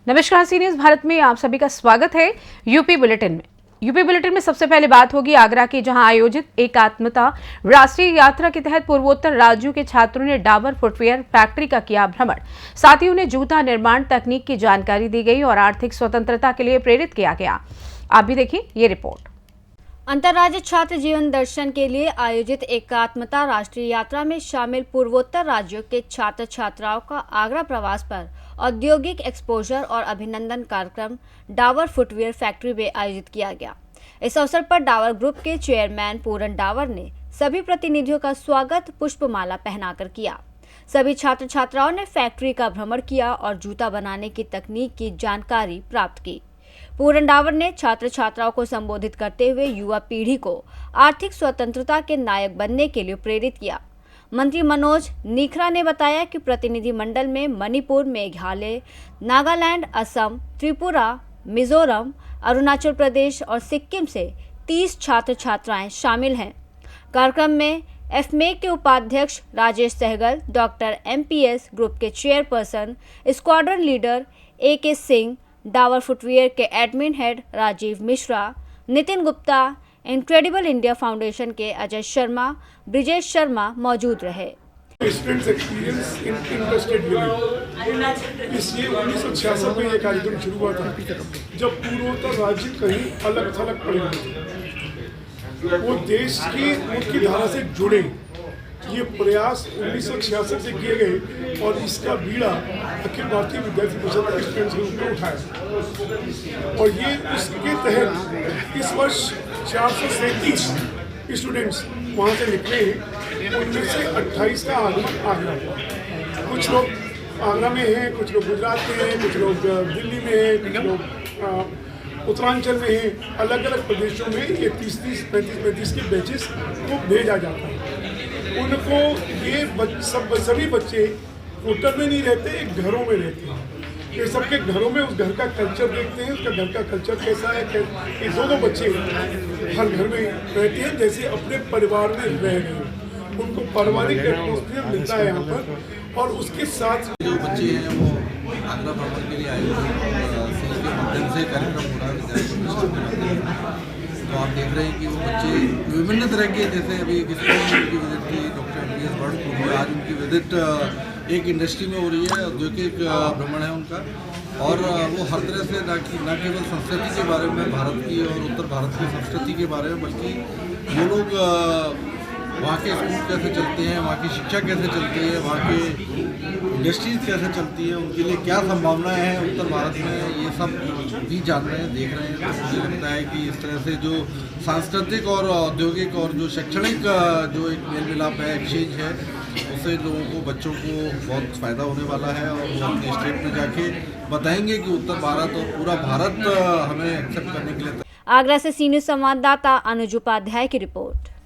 नमस्कार, सी न्यूज़ भारत में आप सभी का स्वागत है। यूपी बुलेटिन में सबसे पहले बात होगी आगरा की, जहां आयोजित एकात्मता राष्ट्रीय यात्रा के तहत पूर्वोत्तर राज्यों के छात्रों ने डाबर फुटवियर फैक्ट्री का किया भ्रमण। साथ ही उन्हें जूता निर्माण तकनीक की जानकारी दी गई और आर्थिक स्वतंत्रता के लिए प्रेरित किया गया। आप भी देखिए ये रिपोर्ट। अंतर्राज्यीय छात्र जीवन दर्शन के लिए आयोजित एकात्मता राष्ट्रीय यात्रा में शामिल पूर्वोत्तर राज्यों के छात्र छात्राओं का आगरा प्रवास पर औद्योगिक एक्सपोजर और अभिनंदन कार्यक्रम डाबर फुटवियर फैक्ट्री में आयोजित किया गया। इस अवसर पर डाबर ग्रुप के चेयरमैन पूरन डाबर ने सभी प्रतिनिधियों का स्वागत पुष्पमाला पहनाकर किया। सभी छात्र छात्राओं ने फैक्ट्री का भ्रमण किया और जूता बनाने की तकनीक की जानकारी प्राप्त की। पूरन डाबर ने छात्र छात्राओं को संबोधित करते हुए युवा पीढ़ी को आर्थिक स्वतंत्रता के नायक बनने के लिए प्रेरित किया। मंत्री मनोज नीखरा ने बताया कि प्रतिनिधि मंडल में मणिपुर, मेघालय, नागालैंड, असम, त्रिपुरा, मिजोरम, अरुणाचल प्रदेश और सिक्किम से 30 छात्र छात्राएं शामिल हैं। कार्यक्रम में एफमेक के उपाध्यक्ष Rajesh Sehgal, doctor MPS group के chairperson squadron leader AK Singh, Dabur footwear के admin head Rajeev Mishra, Nitin Gupta, incredible India foundation के अजय शर्मा, ब्रिजेश शर्मा मौजूद रहे। Students experience in interested village, इसलिए 1966 में ये कार्यक्रम शुरू हुआ था, जब पूर्वोत्तर राज्य कहीं अलग थलग पड़े हुए थे, वो देश की मुख्य धारा से जुड़े। ये प्रयास 1966 से किए गए और इसका बीड़ा अखिल भारतीय विद्यार्थी परिषद स्टूडेंट्स ग्रुप ने उठाया और ये उसके तहत इस वर्ष 437 स्टूडेंट्स वहाँ से निकले हैं। उनमें से 28 का आगमन आगरा हुआ। कुछ लोग आगरा में हैं, कुछ लोग गुजरात में हैं, कुछ लोग दिल्ली में हैं, कुछ लोग उत्तरांचल में हैं। अलग अलग प्रदेशों में ये 30-30, 35-35 के बैचेस को भेजा जाता है। उनको ये सभी बच्चे होटल में नहीं रहते, घरों में रहते हैं। ये सबके घरों में उस घर का कल्चर देखते हैं, उसका घर का कल्चर कैसा है। ये दो बच्चे हर घर में रहते हैं जैसे अपने परिवार में रह रहे हैं। उनको पारिवारिक एटमॉस्फेयर मिलता है यहाँ पर। और उसके साथ जो बच्चे हैं वो आगरा भ्रमण के लिए आए हुए के माध्यम से कार्यक्रम हो रहा है। तो आप देख रहे हैं कि वो बच्चे विभिन्न तरह के, जैसे अभी किसी की विजिट थी डॉक्टर एमपीएस वर्ड को, आज उनकी विजिट एक इंडस्ट्री में हो रही है, औद्योगिक भ्रमण है उनका। और वो हर तरह से न केवल संस्कृति के बारे में, भारत की और उत्तर भारत की संस्कृति के बारे में, बल्कि वो लोग वहाँ के स्कूल कैसे चलते हैं, वहाँ की शिक्षा कैसे चलती है, वहाँ के इंडस्ट्रीज कैसे चलती है, उनके लिए क्या संभावनाएं हैं उत्तर भारत में, ये सब भी जान रहे हैं, देख रहे हैं। तो मुझे लगता है कि इस तरह से जो सांस्कृतिक और औद्योगिक और जो शैक्षणिक जो एक मेल मिलाप है, एक्सचेंज है, उससे लोगों को, बच्चों को बहुत फ़ायदा होने वाला है। और वो अपने स्टेट में जाके बताएंगे कि उत्तर भारत और पूरा भारत हमें एक्सेप्ट करने के लिए। आगरा से सी न्यूज़ संवाददाता अनुज उपाध्याय की रिपोर्ट।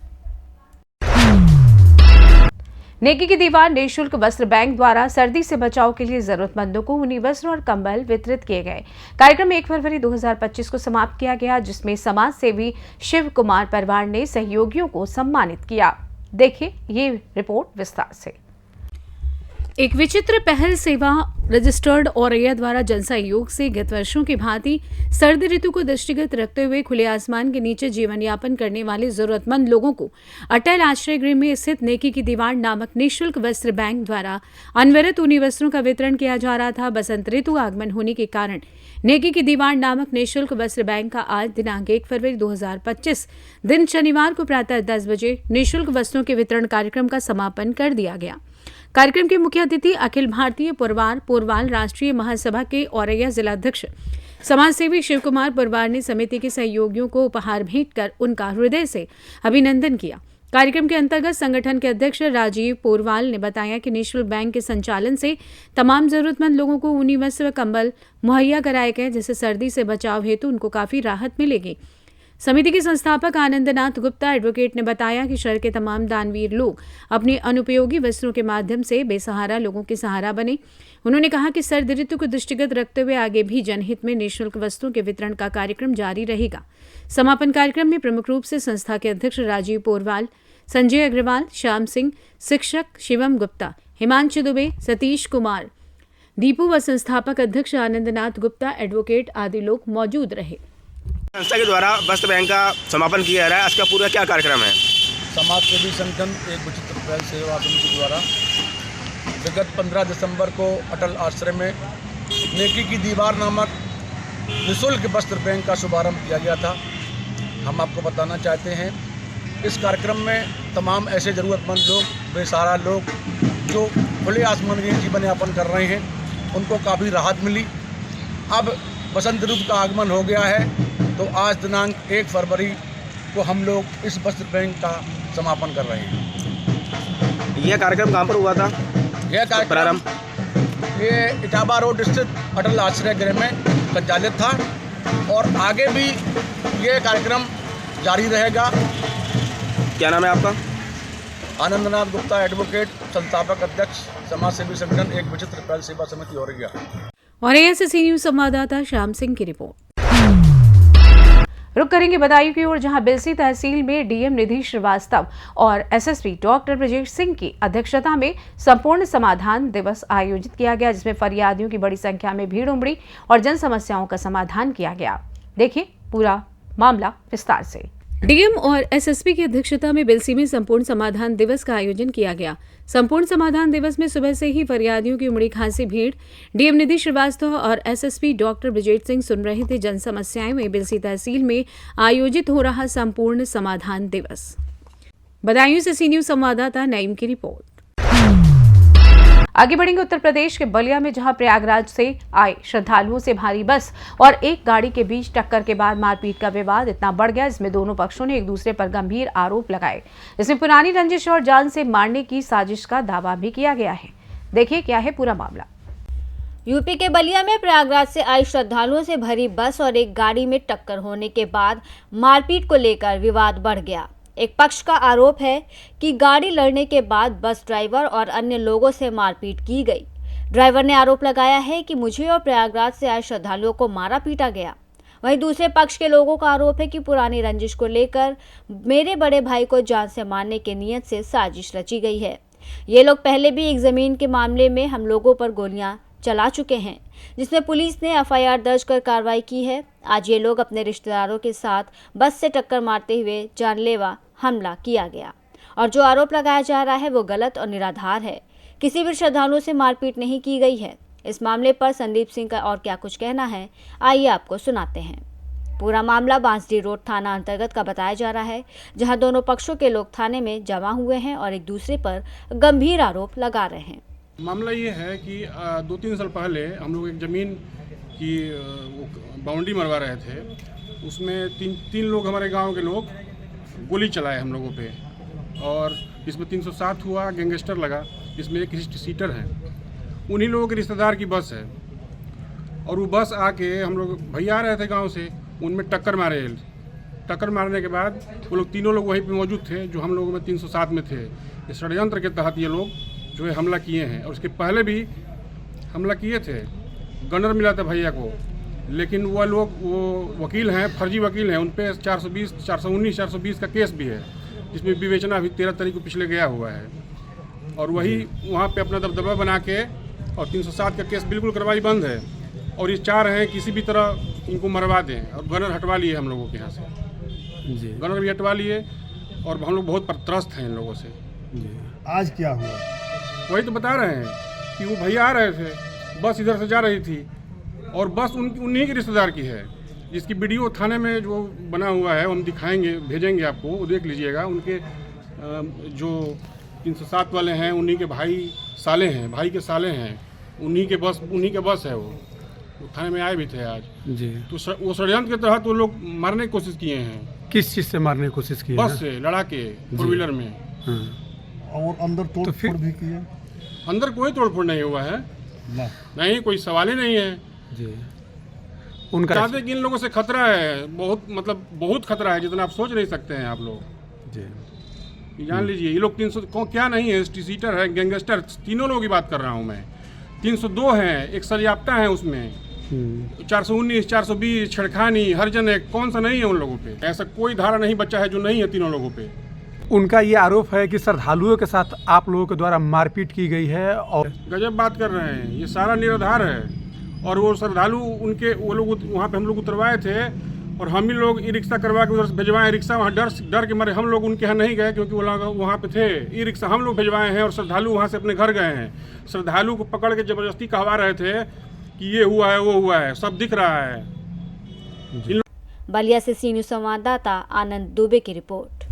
नेकी की दीवार निःशुल्क वस्त्र बैंक द्वारा सर्दी से बचाव के लिए जरूरतमंदों को ऊनी वस्त्र और कंबल वितरित किए गए। कार्यक्रम 1 फरवरी 2025 को समाप्त किया गया, जिसमें समाज सेवी शिव कुमार परिवार ने सहयोगियों को सम्मानित किया। देखिए ये रिपोर्ट विस्तार से। एक विचित्र पहल सेवा रजिस्टर्ड औरैया द्वारा जनसहयोग से गत वर्षों की भांति सर्द ऋतु को दृष्टिगत रखते हुए खुले आसमान के नीचे जीवन यापन करने वाले जरूरतमंद लोगों को अटल आश्रय गृह में स्थित नेकी की दीवार नामक निःशुल्क वस्त्र बैंक द्वारा अनवरत ऊनी वस्त्रों का वितरण किया जा रहा था। बसंत ऋतु आगमन होने के कारण नेकी की दीवार नामक निःशुल्क वस्त्र बैंक का आज दिनांक 1 फरवरी 2025 दिन शनिवार को प्रातः 10 बजे निःशुल्क वस्त्रों के वितरण कार्यक्रम का समापन कर दिया गया। कार्यक्रम के मुख्य अतिथि अखिल भारतीय पुरवाल राष्ट्रीय महासभा के औरैया जिलाध्यक्ष समाजसेवी शिव कुमार पुरवाल ने समिति के सहयोगियों को उपहार भेंट कर उनका हृदय से अभिनंदन किया। कार्यक्रम के अंतर्गत संगठन के अध्यक्ष राजीव पोरवाल ने बताया कि निःशुल्क बैंक के संचालन से तमाम जरूरतमंद लोगों को ऊनी वस्त्र व कंबल मुहैया कराए गए, जिससे सर्दी से बचाव हेतु उनको काफी राहत मिलेगी। समिति के संस्थापक आनंदनाथ गुप्ता एडवोकेट ने बताया कि शहर के तमाम दानवीर लोग अपनी अनुपयोगी वस्त्रों के माध्यम से बेसहारा लोगों के सहारा बने। उन्होंने कहा कि सर्द ऋतु को दृष्टिगत रखते हुए आगे भी जनहित में निःशुल्क वस्तुओं के वितरण का कार्यक्रम जारी रहेगा। समापन कार्यक्रम में प्रमुख रूप से संस्था के अध्यक्ष राजीव पोरवाल, संजय अग्रवाल, श्याम सिंह, शिक्षक शिवम गुप्ता, हिमांशु दुबे, सतीश कुमार, दीपू व संस्थापक अध्यक्ष आनंदनाथ गुप्ता एडवोकेट आदि लोग मौजूद रहे। संस्था के द्वारा वस्त्र बैंक का समापन किया जा रहा है, इसका पूरा क्या कार्यक्रम है? समाज सेवी संगठन एक विचित्र पहल सेवा समिति द्वारा विगत 15 दिसंबर को अटल आश्रम में नेकी की दीवार नामक निःशुल्क वस्त्र बैंक का शुभारंभ किया गया था। हम आपको बताना चाहते हैं, इस कार्यक्रम में तमाम ऐसे ज़रूरतमंद लोग, बेसहारा लोग जो खुले आसमान में जीवन यापन कर रहे हैं, उनको काफ़ी राहत मिली। अब बसंत ऋतु का आगमन हो गया है, तो आज दिनांक 1 फरवरी को हम लोग इस वस्त्र बैंक का समापन कर रहे हैं। यह कार्यक्रम कहाँ पर हुआ था? यह कार्यक्रम ये इटावा रोड स्थित अटल आश्रय गृह में संचालित था और आगे भी ये कार्यक्रम जारी रहेगा। क्या नाम है आपका? आनंदनाथ गुप्ता एडवोकेट, संस्थापक अध्यक्ष, समाज सेवी संगठन एक विचित्र पहल सेवा समिति औरैया। और ASC न्यूज संवाददाता श्याम सिंह की रिपोर्ट। रुक करेंगे बदायूं की ओर, जहां बिलसी तहसील में डीएम निधि श्रीवास्तव और SSP डॉक्टर ब्रजेश सिंह की अध्यक्षता में संपूर्ण समाधान दिवस आयोजित किया गया, जिसमें फरियादियों की बड़ी संख्या में भीड़ उमड़ी और जन समस्याओं का समाधान किया गया। देखिए पूरा मामला विस्तार से। डीएम और SSP की अध्यक्षता में बिलसी में संपूर्ण समाधान दिवस का आयोजन किया गया। संपूर्ण समाधान दिवस में सुबह से ही फरियादियों की उमड़ी खासी भीड़। डीएम निधि श्रीवास्तव और SSP डॉक्टर ब्रजेश सिंह सुन रहे थे जन समस्याएं में बिलसी तहसील में आयोजित हो रहा संपूर्ण समाधान दिवस। बदायूं से सी न्यूज संवाददाता नईम की रिपोर्ट। आगे बढ़ेंगे उत्तर प्रदेश के बलिया में, जहां प्रयागराज से आए श्रद्धालुओं से भारी बस और एक गाड़ी के बीच टक्कर के बाद मारपीट का विवाद इतना बढ़ गया, इसमें दोनों पक्षों ने एक दूसरे पर गंभीर आरोप लगाए। इसमें पुरानी रंजिश और जान से मारने की साजिश का दावा भी किया गया है। देखिए क्या है पूरा मामला। यूपी के बलिया में प्रयागराज से आई श्रद्धालुओं से भरी बस और एक गाड़ी में टक्कर होने के बाद मारपीट को लेकर विवाद बढ़ गया। एक पक्ष का आरोप है कि गाड़ी लड़ने के बाद बस ड्राइवर और अन्य लोगों से मारपीट की गई। ड्राइवर ने आरोप लगाया है कि मुझे और प्रयागराज से आए श्रद्धालुओं को मारा पीटा गया। वहीं दूसरे पक्ष के लोगों का आरोप है कि पुरानी रंजिश को लेकर मेरे बड़े भाई को जान से मारने की नीयत से साजिश रची गई है। ये लोग पहले भी एक जमीन के मामले में हम लोगों पर गोलियां चला चुके हैं, जिसमें पुलिस ने FIR दर्ज कर कार्रवाई की है। आज ये लोग अपने रिश्तेदारों के साथ बस से टक्कर मारते हुए जानलेवा हमला किया गया और जो आरोप लगाया जा रहा है वो गलत और निराधार है। किसी भी श्रद्धालुओं से मारपीट नहीं की गई है। इस मामले पर संदीप सिंह का और क्या कुछ कहना है, आइए आपको सुनाते हैं। पूरा मामला बांसडी रोड थाना अंतर्गत का बताया जा रहा है, जहां दोनों पक्षों के लोग थाने में जमा हुए हैं और एक दूसरे पर गंभीर आरोप लगा रहे हैं। मामला ये है कि 2-3 साल पहले हम लोग एक ज़मीन की बाउंड्री मरवा रहे थे। उसमें तीन लोग, हमारे गांव के लोग गोली चलाए हम लोगों पे और इसमें 307 हुआ, गैंगस्टर लगा। इसमें एक सीटर है, उन्हीं लोगों के रिश्तेदार की बस है और वो बस आके हम लोग भैया आ रहे थे गांव से, उनमें टक्कर मारे। टक्कर मारने के बाद वो लोग तीनों लोग वहीं पे मौजूद थे जो हम लोगों में 307 में थे। इस षड्यंत्र के तहत ये लोग जो है हमला किए हैं और उसके पहले भी हमला किए थे। गनर मिला था भैया को, लेकिन वो लोग वो वकील हैं, फर्जी वकील हैं, उन पर 420, 419, 420 का केस भी है, जिसमें विवेचना अभी 13 तारीख को पिछले गया हुआ है। और वही वहाँ पे अपना दबदबा बना के और 307 का केस बिल्कुल कार्रवाई बंद है और ये चाह रहे हैं किसी भी तरह इनको मरवा दें और गनर हटवा लिए हम लोगों के यहाँ से जी। गनर भी हटवा लिए और हम लोग बहुत त्रस्त हैं इन लोगों से जी। आज क्या हुआ? वही तो बता रहे हैं कि वो भैया आ रहे थे, बस इधर से जा रही थी और बस उन्हीं के रिश्तेदार की है, जिसकी वीडियो थाने में जो बना हुआ है हम दिखाएंगे, भेजेंगे आपको, वो देख लीजिएगा। उनके जो 307 वाले हैं उन्हीं के भाई साले हैं, भाई के साले हैं, उन्हीं के बस है। वो थाने में आए भी थे आज जी। तो वो षड्यंत्र के तहत वो लोग मारने की कोशिश किए हैं। किस चीज़ से मारने की कोशिश की? बस से लड़ा के, 4 व्हीलर में। और अंदर तोड़फोड़ भी की है? अंदर कोई तोड़फोड़ नहीं हुआ है, नहीं, कोई सवाल ही नहीं है जी। उनका चाहते कि इन लोगों से खतरा है, बहुत मतलब बहुत खतरा है, जितना आप सोच नहीं सकते हैं आप लोग जी। जान लीजिए ये लोग 300 क्या नहीं है, सीटर है, गैंगस्टर, तीनों लोगों की बात कर रहा हूँ मैं। 302 है, एक सरियाप्ता है उसमें, 419, 420 छेड़खानी, हरजन है, कौन सा नहीं है उन लोगों पे? ऐसा कोई धारा नहीं बचा है जो नहीं है तीनों लोगों पे। उनका ये आरोप है कि श्रद्धालुओं के साथ आप लोगों के द्वारा मारपीट की गई है और गजब बात कर रहे हैं, ये सारा निराधार है। और वो श्रद्धालु उनके वो लोग वहाँ पे हम लोग उतरवाए थे और हम ही लोग ई रिक्शा करवा के उधर से भिजवाए रिक्शा, वहाँ डर के मारे हम लोग उनके यहाँ नहीं गए क्योंकि वो लोग वहाँ पे थे। ई रिक्शा हम लोग भिजवाए हैं और श्रद्धालु वहाँ से अपने घर गए हैं। श्रद्धालु को पकड़ के जबरदस्ती कहवा रहे थे कि ये हुआ है वो हुआ है, सब दिख रहा है। बलिया से सी न्यूज़ संवाददाता आनंद दुबे की रिपोर्ट।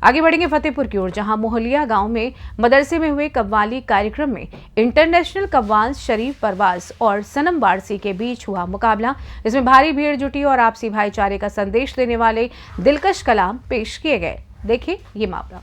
आगे बढ़ेंगे फतेहपुर की ओर, जहां मोहलिया गांव में मदरसे में हुए कव्वाली कार्यक्रम में इंटरनेशनल कव्वाल शरीफ परवाज और सनम वारसी के बीच हुआ मुकाबला। इसमें भारी भीड़ जुटी और आपसी भाईचारे का संदेश देने वाले दिलकश कलाम पेश किए गए। देखिए ये मामला।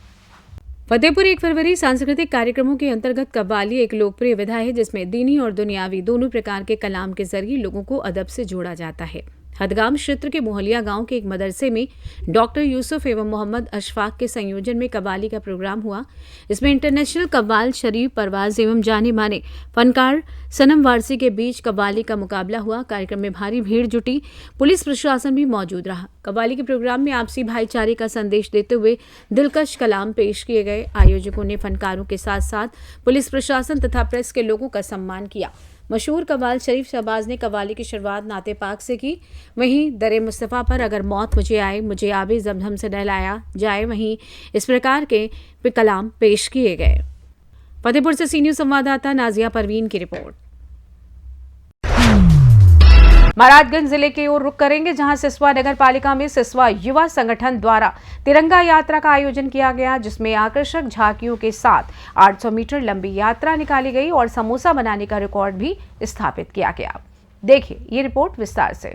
फतेहपुर 1 फरवरी सांस्कृतिक कार्यक्रमों के अंतर्गत कव्वाली एक लोकप्रिय विधा है जिसमें दीनी और दुनियावी दोनों प्रकार के कलाम के जरिए लोगों को अदब से जोड़ा जाता है। हदगाम क्षेत्र के मोहलिया गांव के एक मदरसे में डॉक्टर यूसुफ एवं मोहम्मद अशफाक के संयोजन में कव्वाली का प्रोग्राम हुआ। इसमें इंटरनेशनल कव्वाल शरीफ परवाज एवं जाने माने फनकार सनम वारसी के बीच कव्वाली का मुकाबला हुआ। कार्यक्रम में भारी भीड़ जुटी, पुलिस प्रशासन भी मौजूद रहा। कव्वाली के प्रोग्राम में आपसी भाईचारे का संदेश देते हुए दिलकश कलाम पेश किए गए। आयोजकों ने फनकारों के साथ साथ पुलिस प्रशासन तथा प्रेस के लोगों का सम्मान किया। मशहूर कव्वाल शरीफ शहबाज ने कव्वाली की शुरुआत नाते पाक से की। वहीं दरे मुस्तफ़ा पर अगर मौत मुझे आए, मुझे आबे जमझम से नहलाया जाए, वहीं इस प्रकार के कलाम पेश किए गए। फतेहपुर से सी न्यूज़ संवाददाता नाजिया परवीन की रिपोर्ट। महाराजगंज जिले की ओर रुख करेंगे, जहां सिसवा नगर पालिका में सिसवा युवा संगठन द्वारा तिरंगा यात्रा का आयोजन किया गया, जिसमें आकर्षक झांकियों के साथ 800 मीटर लंबी यात्रा निकाली गई और समोसा बनाने का रिकॉर्ड भी स्थापित किया गया। देखिए ये रिपोर्ट विस्तार से।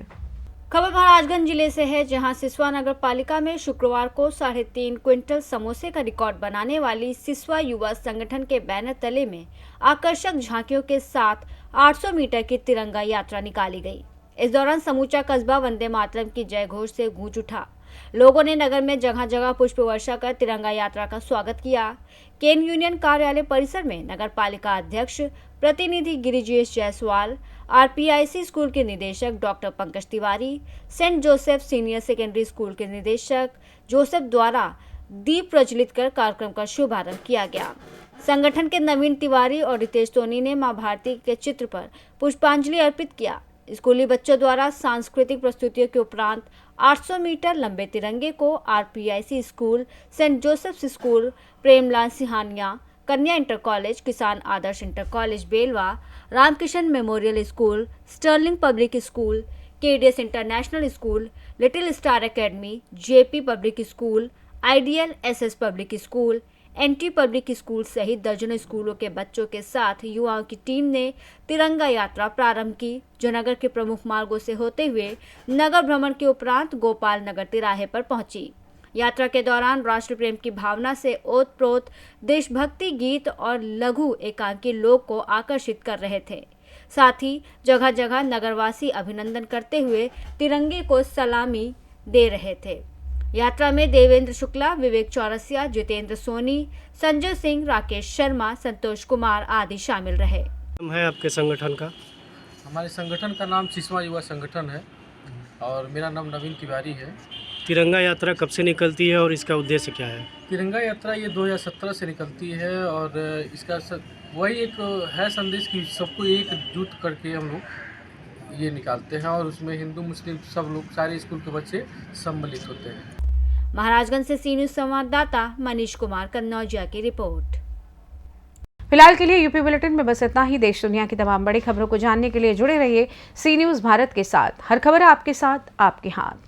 खबर महाराजगंज जिले से है, जहां सिसवा नगर पालिका में शुक्रवार को 3.5 क्विंटल समोसे का रिकॉर्ड बनाने वाली सिसवा युवा संगठन के बैनर तले में आकर्षक झांकियों के साथ 800 मीटर की तिरंगा यात्रा निकाली गई। इस दौरान समूचा कस्बा वंदे मातरम की जय घोष से गूंज उठा। लोगों ने नगर में जगह जगह पुष्प वर्षा कर तिरंगा यात्रा का स्वागत किया। केन यूनियन कार्यालय परिसर में नगर पालिका अध्यक्ष प्रतिनिधि गिरिजेश जायसवाल, आरपीआईसी स्कूल के निदेशक doctor Pankaj Tiwari, Saint Joseph senior secondary school के निदेशक जोसेफ द्वारा दीप प्रज्वलित कर कार्यक्रम का शुभारंभ किया गया। संगठन के नवीन तिवारी और रितेश सोनी ने मां भारती के चित्र पर पुष्पांजलि अर्पित किया। स्कूली बच्चों द्वारा सांस्कृतिक प्रस्तुतियों के उपरांत 800 मीटर लंबे तिरंगे को RPIC school, saint Joseph school, Premlal Sihania Kanya inter college, Kisan Adarsh inter college Belwa, Ramkishan memorial school, sterling public school, KDS international school, little star academy, JP public school, ideal SS public school, NT public school सहित दर्जनों स्कूलों के बच्चों के साथ युवाओं की टीम ने तिरंगा यात्रा प्रारंभ की, जो नगर के प्रमुख मार्गों से होते हुए नगर भ्रमण के उपरांत गोपाल नगर तिराहे पर पहुंची। यात्रा के दौरान राष्ट्र प्रेम की भावना से ओतप्रोत देशभक्ति गीत और लघु एकांकी लोक को आकर्षित कर रहे थे। साथ ही जगह जगह नगरवासी अभिनंदन करते हुए तिरंगे को सलामी दे रहे थे। यात्रा में देवेंद्र शुक्ला, विवेक चौरसिया, जितेंद्र सोनी, संजय सिंह, राकेश शर्मा, संतोष कुमार आदि शामिल रहे। है आपके संगठन का? हमारे संगठन का नाम सिसवा युवा संगठन है और मेरा नाम नवीन तिवारी है। तिरंगा यात्रा कब से निकलती है और इसका उद्देश्य क्या है? तिरंगा यात्रा ये 2017 से निकलती है और इसका वही एक है संदेश कि सबको एकजुट करके हम लोग ये निकालते हैं और उसमें हिंदू मुस्लिम सब लोग, सारे स्कूल के बच्चे सम्मिलित होते हैं। महाराजगंज से सी न्यूज़ संवाददाता मनीष कुमार कन्नौजिया की रिपोर्ट। फिलहाल के लिए यूपी बुलेटिन में बस इतना ही। देश दुनिया की तमाम बड़ी खबरों को जानने के लिए जुड़े रहिए सी न्यूज़ भारत के साथ। हर खबर आपके साथ, आपके हाथ।